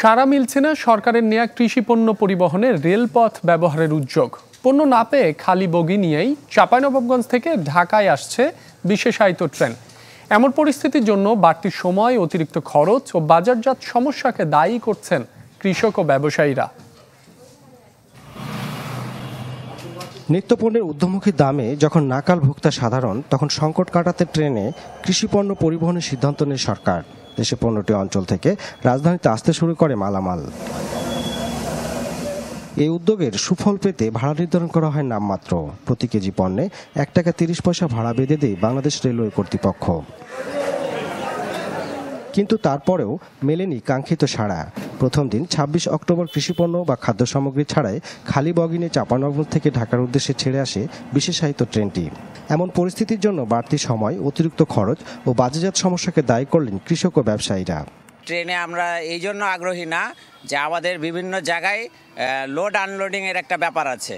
সাড়া মিলছে না সরকারের নেয়া কৃষি পণ্য পরিবহনে রেলপথ ব্যবহারের উদ্যোগ। পণ্য না পেয়ে খালি বগি নিয়েই চাঁপাইনবাবগঞ্জ থেকে ঢাকায় আসছে বিশেষায়িত ট্রেন। এমন পরিস্থিতির জন্য বাড়তি সময়, অতিরিক্ত খরচ ও বাজারজাত সমস্যাকে দায়ী করছেন কৃষক ও ব্যবসায়ীরা। নিত্যপণ্যের ঊর্ধ্বমুখী দামে যখন নাকাল ভোক্তা সাধারণ, তখন সংকট কাটাতে ট্রেনে কৃষিপণ্য পরিবহনের সিদ্ধান্ত নেয় সরকার। দেশে 15টি অঞ্চল থেকে রাজধানীতে আসতে শুরু করে মালামাল। এই উদ্যোগের সুফল পেতে ভাড়া নির্ধারণ করা হয় নামমাত্র। প্রতি কেজি পণ্যে 1 টাকা 30 পয়সা ভাড়া বেঁধে দেয় বাংলাদেশ রেলওয়ে কর্তৃপক্ষ। কিন্তু তারপরেও মেলেনি কাঙ্ক্ষিত সাড়া। প্রথম দিন 26 অক্টোবর কৃষিপণ্য বা খাদ্য সামগ্রী ছাড়াই খালি বগিনে চাঁপাইনবাবগঞ্জ থেকে ঢাকার উদ্দেশ্যে ছেড়ে আসে বিশেষায়িত ট্রেনটি। এমন পরিস্থিতির জন্য বাড়তি সময়, অতিরিক্ত খরচ ও বাজারজাত সমস্যাকে দায়ী করলেন কৃষক ও ব্যবসায়ীরা। ট্রেনে আমরা এই জন্য আগ্রহী না যে আমাদের বিভিন্ন জায়গায় লোড আনলোডিং এর একটা ব্যাপার আছে।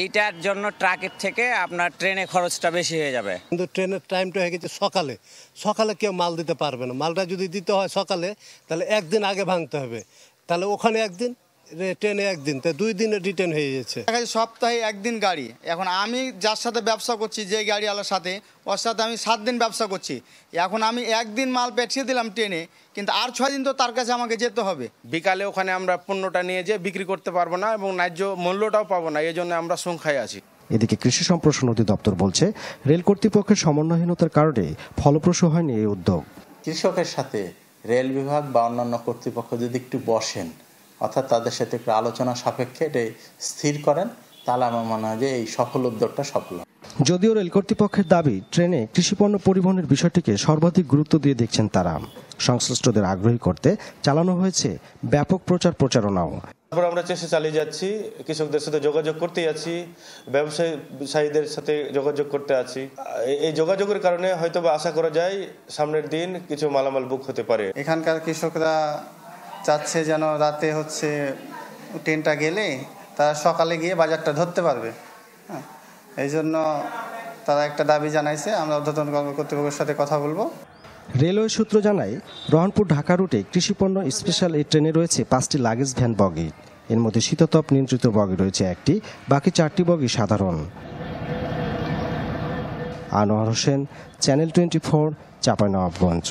এইটার জন্য ট্রাকের থেকে আপনার ট্রেনে খরচটা বেশি হয়ে যাবে। কিন্তু ট্রেনের টাইমটা হয়ে গেছে সকালে কেউ মাল দিতে পারবে না। মালটা যদি দিতে হয় সকালে, তাহলে একদিন আগে ভাঙতে হবে, তাহলে ওখানে একদিন, ট্রেনে একদিন, তাই 2 দিনের রিটার্ন হয়ে যাচ্ছে। সপ্তাহে একদিন গাড়ি। এখন আমি যার সাথে ব্যবসা করছি, যে গাড়িওয়ালার সাথে, ওর সাথে আমি 7 দিন ব্যবসা করছি। এখন আমি একদিন মাল পেছিয়ে দিলাম ট্রেনে, কিন্তু আর 6 দিন তো তার কাছে আমাকে যেতে হবে। বিকালে ওখানে আমরা পণ্যটা নিয়ে যেয়ে বিক্রি করতে পারবো না এবং ন্যায্য মূল্যটাও পাবো না, এই জন্য আমরা সংখ্যায় আছি। এদিকে কৃষি সম্প্রসারণ অধিদপ্তর বলছে, রেল কর্তৃপক্ষের সমন্বয়হীনতার কারণে ফলপ্রসূ হয়নি এই উদ্যোগ। কৃষকের সাথে রেল বিভাগ বা অন্যান্য কর্তৃপক্ষ যদি একটু বসেন, অর্থাৎ তাদের সাথে একটু আলোচনা সাপেক্ষে এটা স্থির করেন, তাহলে আমার মনে হয় যে এই সফল উদ্যোগটা সফল। যদিও রেল কর্তৃপক্ষের দাবি, ট্রেনে কৃষিপণ্য পরিবহনের বিষয়টিকে সর্বাধিক গুরুত্ব দিয়ে দেখছেন তারা। সংশ্লিষ্টদের আগ্রহী করতে চালানো হয়েছে ব্যাপক প্রচারণাও। আমরা চেষ্টা চালিয়ে যাচ্ছি, কৃষকদের সাথে যোগাযোগ করতে যাচ্ছি, ব্যবসায়ীদের সাথে যোগাযোগ করতে আছি। এই যোগাযোগের কারণে হয়তো বা আশা করা যায় সামনের দিন কিছু মালামাল বুক হতে পারে। এখানকার কৃষকরা চাচ্ছে যেন রাতে ট্রেনটা গেলে তারা সকালে গিয়ে বাজারটা ধরতে পারবে। এই জন্য তারা একটা দাবি জানাইছে। আমরা ঊর্ধ্বতন কর্তৃপক্ষের সাথে কথা বলবো। রেলওয়ে সূত্র জানায়, রহনপুর ঢাকা রুটে কৃষিপণ্য স্পেশাল এই ট্রেনে রয়েছে 5টি লাগেজ ভ্যান বগি। এর মধ্যে শীততাপ নিয়ন্ত্রিত বগি রয়েছে 1টি, বাকি 4টি বগি সাধারণ। আনোয়ার হোসেন, চ্যানেল 24, চাঁপাইনবাবগঞ্জ।